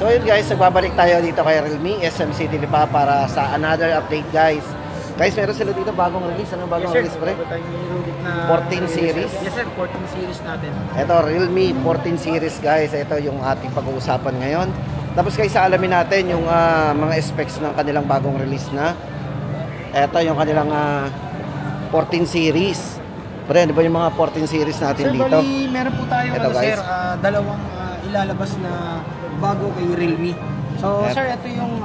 So yun guys, nagbabalik tayo dito kay Realme SMC Dilipa para sa another update guys. Guys, meron sila dito bagong release. Anong bagong release pre? 14 series. Yes sir, 14 series natin. Ito, Realme 14 series guys. Ito yung ating pag-uusapan ngayon. Tapos guys, alamin natin yung mga specs ng kanilang bagong release na. Ito yung kanilang 14 series. Pre, di ba yung mga 14 series natin sir, dito? Bali, meron po tayong sir, dalawang ilalabas na bago kay Realme. So sir, ito yung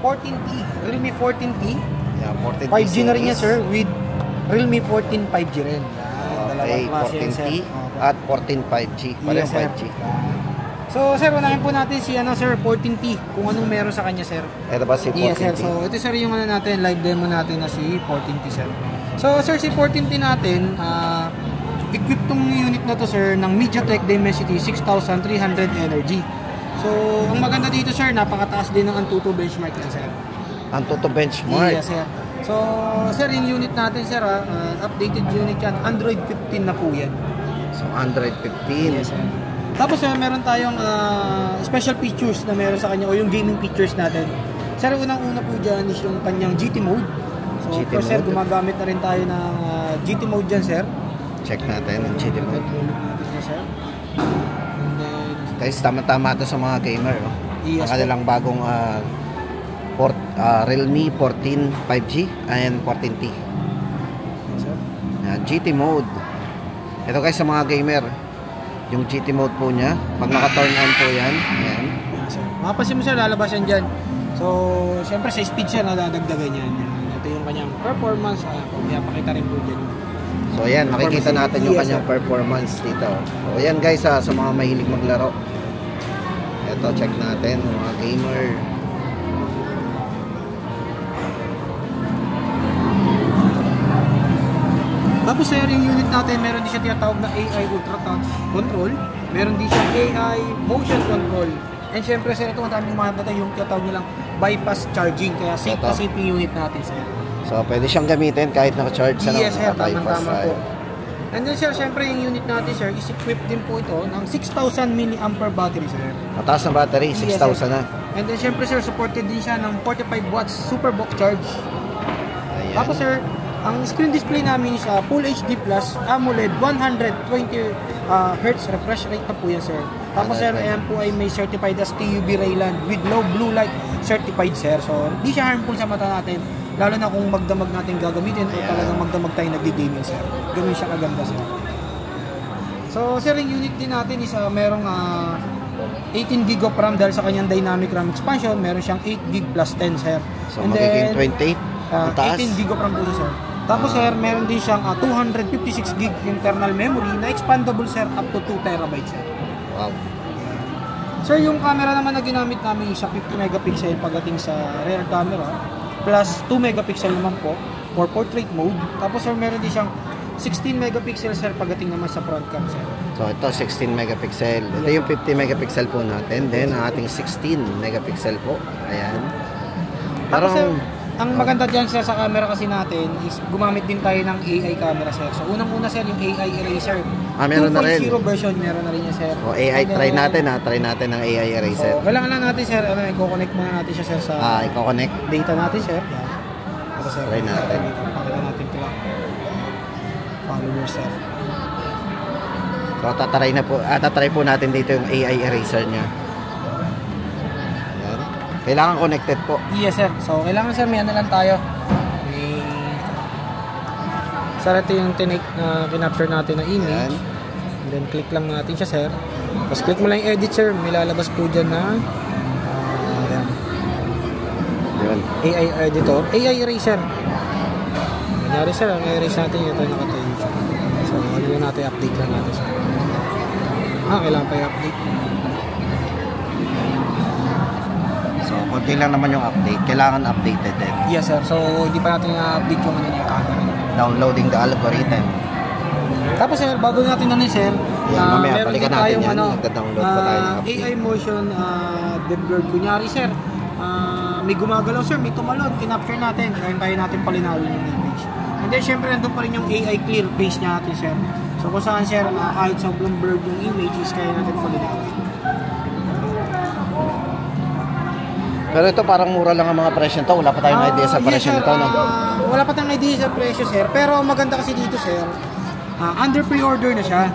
14T, Realme 14T. Yeah, 14T 5G series. na rin niya sir, with Realme 14 5G rin. Okay, 14T at 14 5G. Parang 5G. So sir, unahin po natin si sir, 14T, kung anong meron sa kanya sir. Ito ba si 14T? Yes sir, so ito sir yung natin, live demo natin na si 14T sir. So sir, si 14T natin, equip tong unit na to sir ng MediaTek Dimensity 6300 Energy. So ang maganda dito sir, napakataas din ng Antutu benchmark yan sir. Antutu benchmark? Yes sir. So sir, yung unit natin sir, updated unit yan, Android 15 na po yan. So Android 15? Yes sir. Tapos sir, meron tayong special features na meron sa kanya o yung gaming features natin. Sir, unang-una po dyan is yung kanyang GT mode. So GT sir, mode. Gumagamit na rin tayo ng GT mode dyan sir. Check natin ang GT mode. Sir. And then, guys, tama-tama ito sa mga gamer. Oh. Yes, ang kanilang bagong Realme 14 5G and 14T. yes, sir. GT mode. Ito guys sa mga gamer. Yung GT mode po niya, pag naka-turn on po yan, ayan. Yes, sir. Mapapansin mo sir, lalabas yan dyan. So, syempre sa speed sir, nadadagdagan yan. Ito yung kanyang performance. Pinapakita rin po dyan. So ayan, makikita natin yung kanyang performance dito. So ayan guys, sa mga mahilig maglaro. Ito, check natin, mga gamer. Tapos sir, yung unit natin, meron din siya tinatawag na AI Ultra Touch Control. Meron din siya AI Motion Control. And syempre sir, ito ang daming mga yung tinatawag nilang bypass charging. Kaya safe na safe yung unit natin sir. So pwede siyang gamitin kahit naka-charge sa yes sir, bypass tama po. And then sir, syempre yung unit natin sir, is equipped din po ito ng 6,000 mAh battery sir. Mataas na battery, 6,000 na. And then syempre sir, supported din siya ng 45 watts super box charge. Ayan. Tapos sir, ang screen display namin is Full HD Plus AMOLED 120 Hz refresh rate na po yan sir. Tapos sir, ayan po ay may certified as TUV Rayland with low blue light certified sir. So hindi siya harmful sa mata natin, lalo na kung magdamag natin gagamitin o talagang magdamag tayo nagdi-gaming sir. Ganun siya kaganda sir. So sir, yung unit din natin is merong 18 GB of RAM dahil sa kanyang dynamic RAM expansion. Meron siyang 8 GB plus 10 sir. So and magiging then 28 18 GB of RAM po siya sir. Tapos sir, meron din siyang 256 GB internal memory na expandable sir up to 2 TB sir. Wow. Sir, yung camera naman na ginamit namin is 50 megapixel pagdating sa rear camera plus 2 megapixel naman po for portrait mode. Tapos sir, meron din siyang 16 megapixel sir pagdating naman sa front cam sir. So ito 16 megapixel. Ito yung 50 megapixel po natin. Then ang ating 16 megapixel po. Ayan. Parang sir, ang maganda dyan sir sa camera kasi natin is gumamit din tayo ng AI camera sir. So unang-una sir yung AI eraser. Meron na rin. 2.0 version meron na rin yan sir. O AI, try natin try natin ng AI eraser. So kailangan lang natin sir, i-connect muna natin siya sir sa i-connect data natin sir. Para sir, try natin. Pakita natin ito lang. Followers sir. So tatry po natin dito yung AI eraser niya. Ayan. Kailangan connected po. Yes sir. So kailangan sir may lang tayo. Sir, ito yung kinapture natin na image. Ayan. And then click lang natin siya sir. Tapos click mo lang yung edit sir. May lalabas po dyan na Yun. AI editor. AI eraser. Kanyari sir, ang erase natin ito nakatayo siya. So ano lang natin, update lang natin sir. Kailangan pa i-update. So konti lang naman yung update. Kailangan updated din. Yes sir. So hindi pa natin na-update yung yung camera. Downloading the algorithm. Tapos sir, bago natin sir, mamaya meron balikan din natin tayong yan. Nagda-download pa tayo ng update. AI motion blur. Kunyari sir, may gumagalaw sir, may tumalon, kinapture natin, kaya tayo natin palinawin yung image. And then syempre nandun pa rin yung AI clear face natin sir. So kung saan sir, kahit sobrang blurred yung image is kaya natin palinawin. Pero ito parang mura lang ang mga presyo nito. Wala pa tayong idea sa presyo sir, nito, no? Wala pa tayong idea sa presyo, sir. Pero maganda kasi dito, sir. Under pre-order na siya.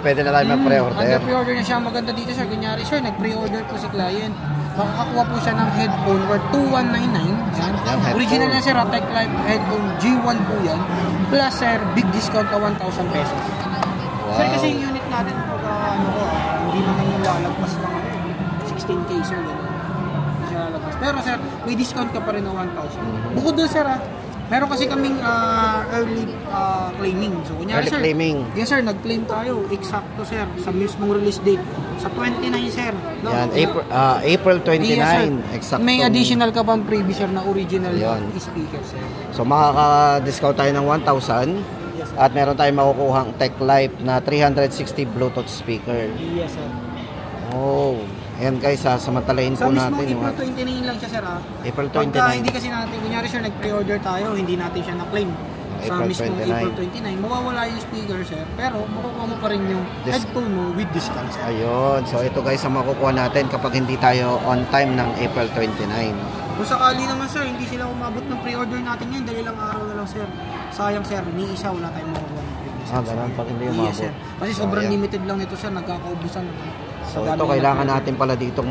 Pwede na tayo mag-pre-order. Under pre-order na siya. Maganda dito, sir. Kunyari, sir, nag-pre-order po si client. Makakakuha po siya ng headphone worth 2,199. Yan. Original na, sir. Tech Life headphone G1 po yan. Plus, sir, big discount na 1,000 pesos. Wow. Sir, kasi yung unit natin, hindi naman yung lalagpas ng 16K, sir. Ganun. Hindi siya lalagpas. Pero, sir, may discount ka pa rin ng 1,000. Bukod doon, sir, meron kasi kaming early claiming. So, kunyari, Early sir, claiming. yes, sir, nag-claim tayo. Eksakto, sir, sa mismong release date. Sa 29, sir. No? Yan, April 29. Yes, sir. Exact. May additional ka pang freebie, sir, na original Yan. speaker, sir. So makaka-discount tayo ng 1,000. Yes, sir. At meron tayong makukuhang Tech Life na 360 Bluetooth speaker. Yes, sir. Oh, ayan guys, samantalahin Sa po mismong natin yung April 29 lang siya, sir, April Pagka 29. hindi kasi natin, kunyari, sir, nag-pre-order tayo, hindi natin siya na-claim. Sa April mismong 29. April 29, mawawala yung speaker, sir. Pero makukuha mo pa rin yung headphone mo with discount, sir. Ayun, so ito guys ang makukuha natin kapag hindi tayo on time ng April 29. Kung sakali naman, sir, hindi sila umabot ng pre-order natin ngayon, dahil lang araw na lang, sir. Sayang, sir, ni isa wala tayong makukuha ng pre-order. Ganun, pag hindi umabot. Yes, sir. Kasi sobrang ayan. limited lang nito, sir, nagkakaubusan. So ito kailangan natin pala ditong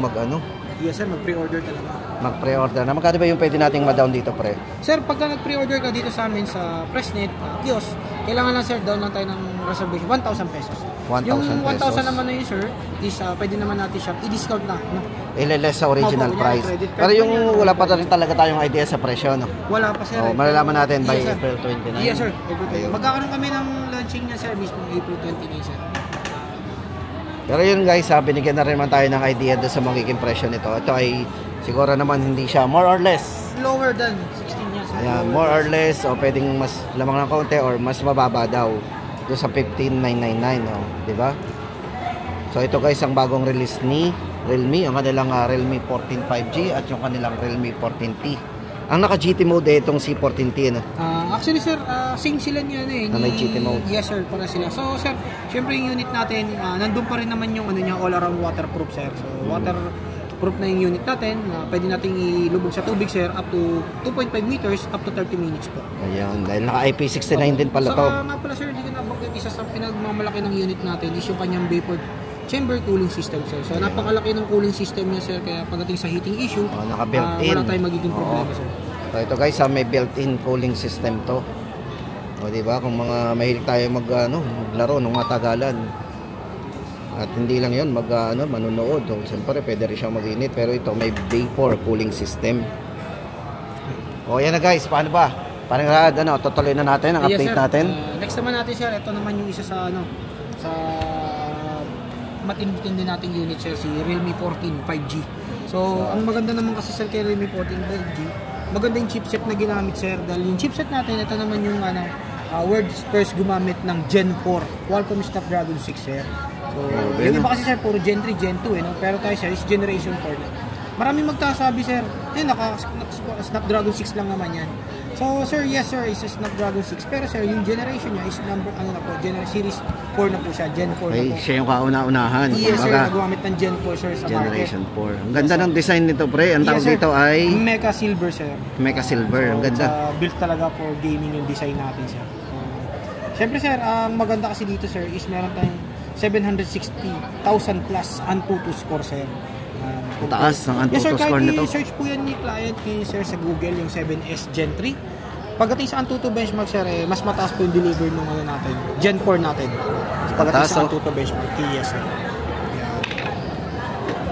Yes, sir, mag-pre-order talaga. mag-pre-order na. Magkano ba yung pwede nating ma-down dito, pre? Sir, pagka nag-pre-order ka dito sa amin sa Pressnet, kiosk, kailangan lang, sir, down lang tayo ng reservation, 1,000 pesos. 1,000 Yung pesos. 1,000 naman na yun, sir, is pwede naman natin siya i-discount na. No? Ileles sa original Opo, price. credit card Pero yung pa yan. wala pa rin talaga tayong idea sa presyo, no? Wala pa, sir. Oh, malalaman natin by Yes, sir. April 29. Yes, sir. April 29. Ayun. Magkakaroon kami ng launching niya, sir, mismo April 29, sir. Pero yun guys, binigyan na rin man tayo ng idea doon sa magiging presyo nito. Ito ay siguro naman hindi siya more or less. Lower than 16 years. sir. Ayan, more or less o pwedeng mas lamang ng konti or mas mababa daw doon sa 15,999, no? Di ba? So ito guys ang bagong release ni Realme, ang kanilang Realme 14 5G at yung kanilang Realme 14T. Ang naka GT mode itong C14T, no? Actually, sir, same sila niya may GT mode. Yes, sir, para sila. So, sir, syempre yung unit natin, nandun pa rin naman yung niya, all around waterproof, sir. So, waterproof na yung unit natin. Pwede nating ilubog sa tubig, sir, up to 2.5 meters, up to 30 minutes po. Ayan, dahil naka IP69 din pala to. Saka nga pala, sir, hindi ko nabanggit, isa sa pinagmamalaki ng unit natin is yung kanyang vapor chamber cooling system, sir. So, napakalaki ng cooling system niya, sir. Kaya pagdating sa heating issue, naka-built-in. wala tayong magiging problema, sir. So, ito guys, may built-in cooling system to. O, diba? Kung mga mahilig tayo maglaro ng matagalan. At hindi lang yun, manonood. So, siyempre, pwede rin siyang mag-init. Pero ito, may vapor cooling system. O, yan na guys. Paano ba? Parang tutuloy na natin ang update sir. natin. Next naman natin, sir, ito naman yung isa sa matindi nating unit, sir, si Realme 14 5G. So, ang maganda naman kasi, sir, kay Realme 14 5G, maganda yung chipset na ginamit, sir. Dahil yung chipset natin, ito naman yung world's first gumamit ng Gen 4 Qualcomm Snapdragon 6, sir. So, yung iba kasi, sir, puro Gen 3, Gen 2, no? Pero tayo, sir, is Generation 4 na. Maraming magkasabi, sir, Snapdragon 6 lang naman yan. So, sir, yes, sir, is a Snapdragon 6. Pero, sir, yung generation niya is Series 4 na po siya, Gen 4 na po. Siya yung kauna-unahan. Yes, sir, nagumamit ng Gen 4, sir, sa Generation market. 4. Ang ganda ng design nito, pre. Ang tawag dito ay Mecha Silver, sir. Mecha Silver. Ang ganda. Built talaga for gaming yung design natin, sir. Siyempre, sir, ang maganda kasi dito, sir, is meron tayong 760,000 plus Antutu score, sir. Taas ang Antutu score nito. Yes, sir, kahit i-search po yan ni client ni sir sa Google, yung 7S Gen 3. Pagdating sa Antutu benchmark, sir, mas mataas po yung deliver nung natin, Gen 4 natin. Pagdating sa Antutu benchmark, yes, sir.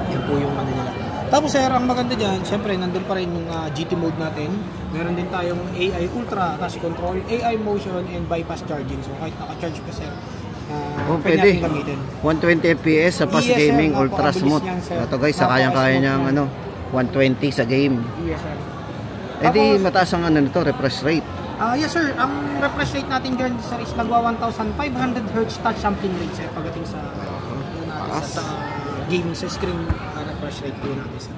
Yan po yung nila. Tapos, sir, ang maganda dyan, syempre, nandun pa rin yung GT mode natin. Meron din tayong AI Ultra, touch control, AI motion, and bypass charging. So, kahit naka-charge pa, sir, pwede. 120 FPS sa fast yes, gaming, sir, ultra smooth. Ito guys, kayang-kaya niyang 120 sa game. Yes, sir. Eh di mataas ang nito, refresh rate. Yes, sir. Ang refresh rate natin dyan, sir, is nagwa 1,500 Hz touch sampling rate, sir, pagdating sa gaming sa screen refresh rate po natin, sir.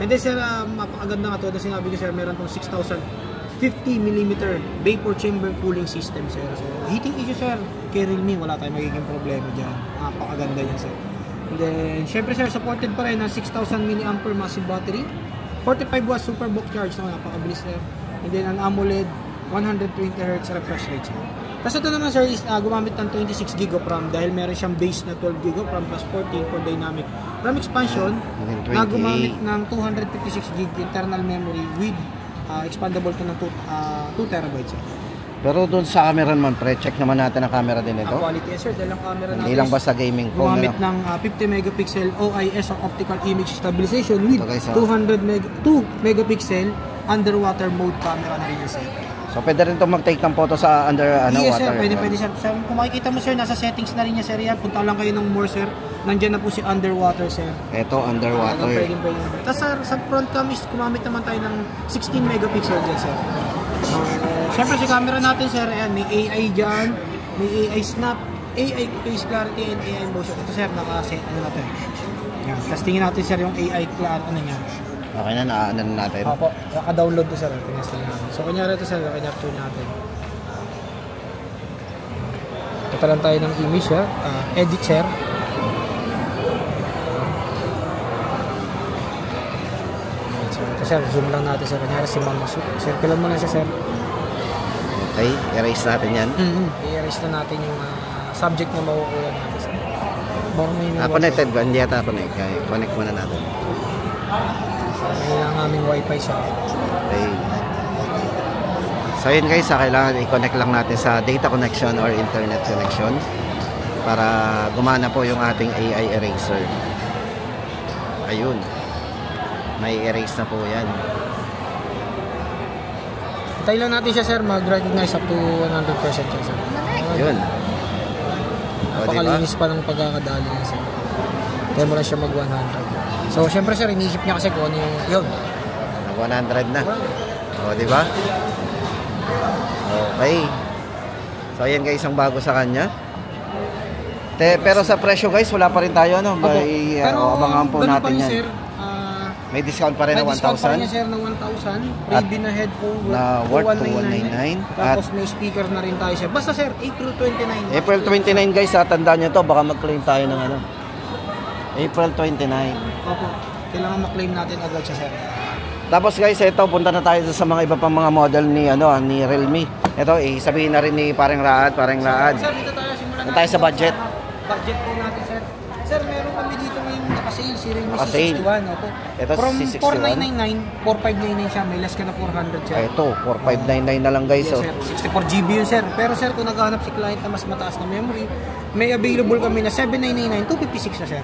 And then, sir, mapakaganda nga ito na sinabi ko, sir, meron itong 6,050mm vapor chamber cooling system, sir. So, heating issue, sir, kay Realme, wala tayong magiging problema dyan. Napakaganda niya, sir. And then, syempre, sir, supported pa rin ng 6,000 mAh massive battery. 45 watts super book charge na napakabilis sir. And then an AMOLED 120Hz refresh rate sir. Tapos ito naman sir is gumamit ng 26 GB of RAM dahil meron siyang base na 12 GB of RAM plus 14 for dynamic RAM expansion na gumamit ng 256 GB internal memory with expandable to ng 2 TB sir. Pero doon sa camera naman, check naman natin ang camera din ito. Ang quality sir, dahil ang camera natin hindi lang basta gaming phone. Gumamit ng 50 megapixel OIS or optical image stabilization with 2 megapixel underwater mode camera na rin yun sir. So pwede rin itong mag-take ng photo sa yes, water. Sir, pwede sir. So, kung makikita mo sir, nasa settings na rin niya sir yan. Punta lang kayo ng more sir. Nandiyan na po si underwater sir. Ito, underwater. Pwede. Tapos sir, sa front cam is gumamit naman tayo ng 16 megapixel dyan sir. So, syempre sa camera natin sir, ayan, may AI dyan, may AI snap, AI face clarity, and AI motion. Ito sir, naka-set natin. Yan. Tapos tingin natin sir yung AI clarity niya. Okay na, naanan natin. Opo, naka-download to sir, pinasting natin. So kunyari ito sir, kinapture natin. Ito lang tayo ng image sir, edit sir. So ito sir, zoom lang natin sir, kunyari si Mama. Circle mo na siya sir. Okay, erase natin yan. I-erase na natin yung subject na makukuha natin sir. Connected ba? Hindi yata connect. Connect muna natin. Ngayon ang aming wifi siya. Okay. So yun guys, kailangan i-connect lang natin sa data connection or internet connection para gumana po yung ating AI eraser. Ayun. May erase na po yan. Tayo lang natin siya sir, mag-recognize up to 100% siya sir. Ayun. Napakalinis pa ng pagkakadali niya sir. Kaya mo lang siya mag-100. So, syempre sir, iniisip niya kasi kung ano yung yun. 100 na. O, di ba? Okay. So, ayan guys, ang bago sa kanya. Pero sa presyo guys, wala pa rin tayo, ano? Pero, abangan po natin yan. Sir, may discount pa rin na 1,000. May discount pa rin niya sir ng 1,000. Freebie na headphone worth 2,199. Tapos may speaker na rin tayo sir. Basta sir, April 29. April 29 guys, tandaan nyo to. Baka mag-claim tayo ng ano. April 29. Opo. Kailangan ma-claim natin agad siya, sir. Tapos guys, ito punta na tayo sa mga iba pang mga model ni ni Realme. Ito, sabihin na rin ni Pareng Raad. Sir, dito tayo simulan natin sa budget. Budget po natin, sir. Sir, meron kami dito ngayong naka-sale si Realme C61, opo. Ito from C61. 4,999, 4,599 siya, may less ka na 400 siya. Ito, 4,599 na lang guys. Yes, sir. 64GB yun, sir. Pero sir, kung naghahanap si client na mas mataas na memory, may available kami na 7,999, 256 na sir.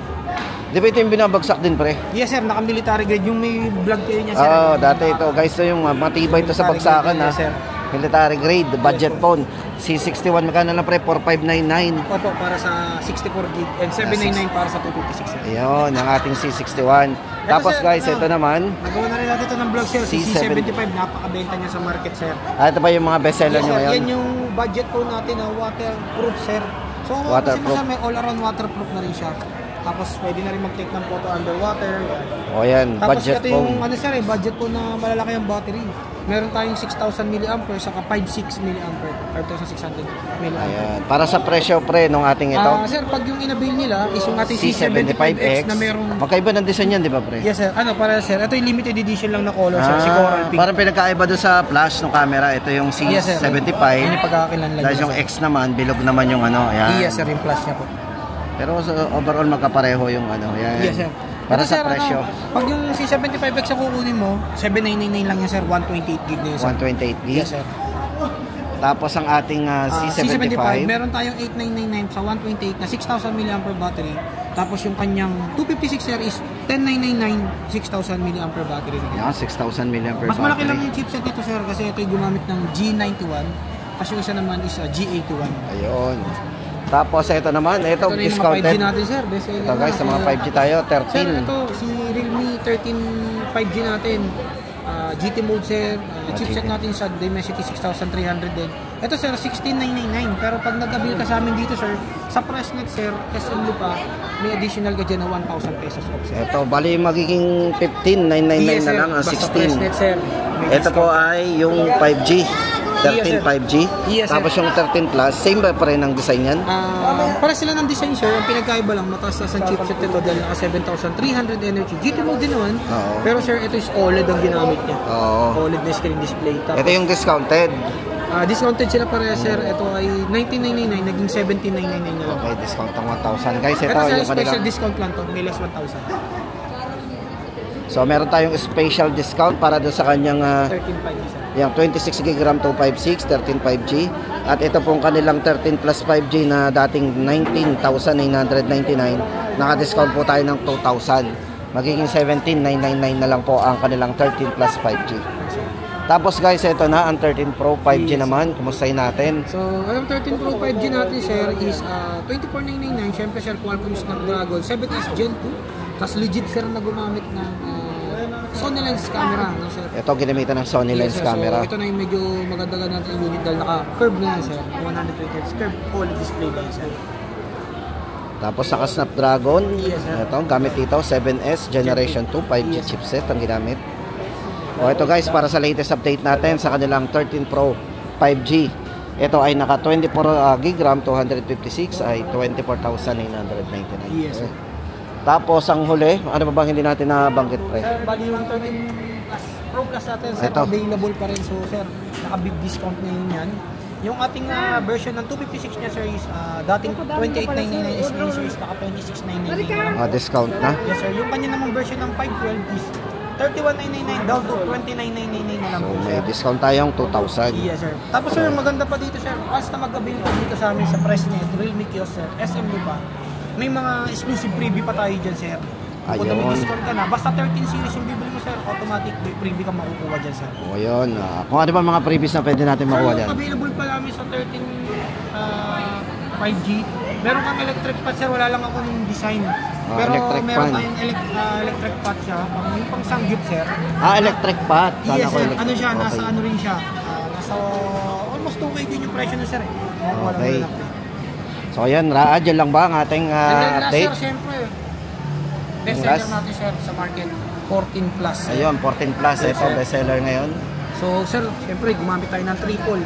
Di ba ito yung binabagsak din, pre? Yes, sir. Naka-military grade. Yung may vlog kayo niya, sir. Oo, dati ito. Guys, ito yung matibay ito sa bagsakan, ha? Yes, sir. Military grade, budget phone. C61, magkano lang, pre? 4,599. Opo, para sa 64 gig. And 799 para sa 256, sir. Ayun, ang ating C61. Tapos, sir, guys, ito naman. Nagawa na rin natin ito ng vlog, sir. C75, napakabenta niya sa market, sir. Ito ba yung mga bestseller nyo ngayon? Yan yung budget phone natin na waterproof, sir. So, waterproof. Kasi may all-around waterproof na rin siya. Tapos pwede na rin mag-take ng photo underwater. O yan, tapos budget phone. Tapos ito yung ano sir, budget phone na malalaki ang battery. Meron tayong 6,000 mAh saka 5,600 mAh, 5,600 mAh. Ayan, para sa presyo pre nung ating ito. Sir, pag yung inabil nila is yung ating C75X na merong magkaiba ng design yan, di ba pre? Yes sir. Ano para sir, ito yung limited edition lang na color sir, si Coral Pink. Parang pinagkaiba doon sa flash ng camera, ito yung C75. Yes, sir. Yun yung pagkakakilanlan. Dahil yung X naman, bilog naman yung ano, ayan. Yes sir, yung flash niya po. Pero overall magkapareho yung ano, yan. Yes, sir. Para ito, sa sir, presyo. Pag yung C75X ang kukunin mo, 7,999 lang yan, sir. 128 gig na yun, sir. 128 gig? Yes, sir. Tapos ang ating C75, meron tayong 8,999 sa 128 na 6,000 mAh battery. Tapos yung kanyang 256 sir is 10,999, 6,000 mAh battery. Yan, 6,000 mAh battery. Mas malaki lang yung chipset dito, sir, kasi ito yung gumamit ng G91. Tapos yung isa naman is G81. Ayun. Tapos ito naman, ito discounted. Ito yung mga 5G natin sir. Ito guys, sa mga 5G tayo, 13. Sir, ito si Realme 13 5G natin. GT mode sir, chipset natin sa Dimensity 6300 din. Ito sir, 16,999. Pero pag nag-avail ka sa amin dito sir, sa Presnet sir, SM Lupa, may additional ka dyan na 1,000 pesos off sir. Ito, bali magiging 15,999 yes, na lang, 16. Presnet sir. Ito po ay yung 5G. Yes, 13 sir. 5G. Yes, sir. Tapos yung 13 Plus, same ba pa rin ang design yan? Para sila ng design, sir. Ang pinagkaiba lang, mataas ang chipset nito dahil naka 7,300 energy. GT mode din naman. Oo. Pero sir, ito is OLED ang ginamit niya. Oo. OLED na screen display. Tapos, Ito yung discounted. discounted sila pareha, sir. Ito ay 19,999, naging 17,999 na lang. Okay, discount ng 1,000. Guys, ito Ito sir, yung special kanilang... discount lang to. May less 1,000. So, meron tayong special discount para doon sa kanyang 13,500, sir. yung 26 GB RAM 256, 13 5G. At ito pong kanilang 13 plus 5G na dating 19,999. Naka-discount po tayo ng 2,000. Magiging 17,999 na lang po ang kanilang 13 plus 5G. Tapos guys, ito na ang 13 Pro 5G naman. Kumustahin natin? So, ang 13 Pro 5G natin, sir, is 24,999. Siyempre, sir, Qualcomm Snapdragon 7S Gen 2. Tapos legit, sir, na gumamit ng Sony lens camera, no, sir? Ito ginamitan ng Sony lens sir. camera. So, ito na yung medyo maganda natin yung unit dahil naka-curve na yan, sir. 120 Hz curve OLED display na yan, sir. Tapos naka Snapdragon. Yes, sir. Ito, gamit dito 7S Generation 2 5G Yes, sir. chipset ang ginamit. O ito guys, para sa latest update natin sa kanilang 13 Pro 5G. Ito ay naka 24 GB RAM 256 ay 24,999. Yes, sir. Tapos ang huli, ano ba bang hindi natin nabanggit pre? Sir, bali yung 13 Plus Pro Plus natin, sir, Ito. available pa rin. So, sir, naka-big discount na yun yan. Yung ating version ng 256 niya, sir, is dating 28,999 is ngayon, sir, is naka 26,999 na lang. Discount na. Yes, sir. Yung kanya namang version ng 512 is 31,999 down to 29,999 na lang So po, may sir. discount tayong 2,000. Yes, sir. Tapos, sir, maganda pa dito, sir. Once na mag-avail pa dito sa amin sa press net, Realme Kiosk, sir, SMU pa, may mga exclusive freebie pa tayo dyan, sir. Kung Ayun. may discount ka na, basta 13 series yung bibili mo, sir, automatic may freebie ka makukuha dyan, sir. O yun. Kung ano ba mga previous na pwede natin makuha Sir, dyan? yung available pa namin sa 13 5G. Meron kang electric pot, sir. Wala lang ako ng design. Pero electric meron fan. tayong electric pot siya. Yung pang sanggip, sir. Electric pot. Kala Yes, ko sir. electric. Ano siya? Nasa Okay. ano rin siya. Nasa almost 2K din yung presyo nun, sir. Wala Okay. mo lang. So ayan, Raad, yun lang ba ang ating And then last, update? sir, siyempre, best Last. seller natin, sir, sa market. 14 plus. Sir. Ayun, 14 plus. Yes, Ito, sir. bestseller ngayon. So, sir, siyempre, gumamit tayo ng triple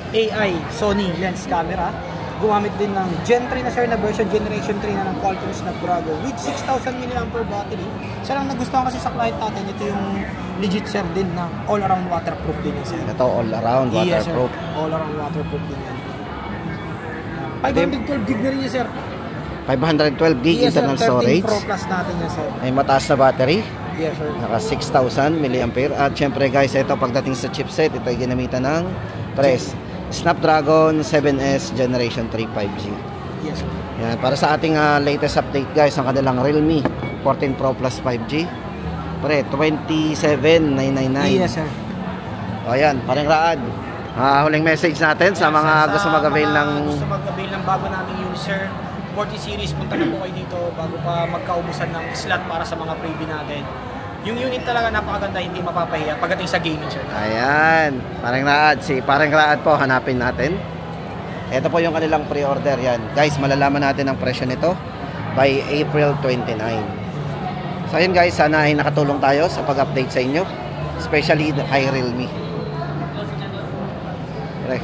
AI Sony lens camera. Gumamit din ng Gen 3 na, sir, na version Generation 3 na ng Qualcomm Snapdragon with 6,000 mAh battery. Sir, ang nagustuhan kasi sa client natin, ito yung legit, sir, din na all-around waterproof din yan, sir. Ito, all around, Yes, sir. waterproof. All-around waterproof din yan. 512 gig na rin yan, sir. 512 gig Yes, sir. internal 13 storage. Pro Plus natin yan, sir. May mataas na battery. Yes, sir. Naka 6,000 mAh. At syempre guys, ito pagdating sa chipset, ito ay ginamitan ng press. Snapdragon 7S Generation 3 5G. Yes, sir. Yan, para sa ating latest update guys, ang kanilang Realme 14 Pro Plus 5G. Pre, 27,999. Yes, sir. O yan, parang Raad. Huling message natin sa mga gusto mag-avail ng... gusto mag-avail ng bago naming unit, sir. 40 series, punta na po kayo dito bago pa magkaubusan ng slot para sa mga freebie natin. Yung unit talaga napakaganda, hindi mapapahiya pagdating sa gaming, sir. Ayan, parang Raad. Si parang Raad po, hanapin natin. Ito po yung kanilang pre-order yan. Guys, malalaman natin ang presyo nito by April 29. So ayun guys, sana ay nakatulong tayo sa pag-update sa inyo. Especially kay Realme. Okay.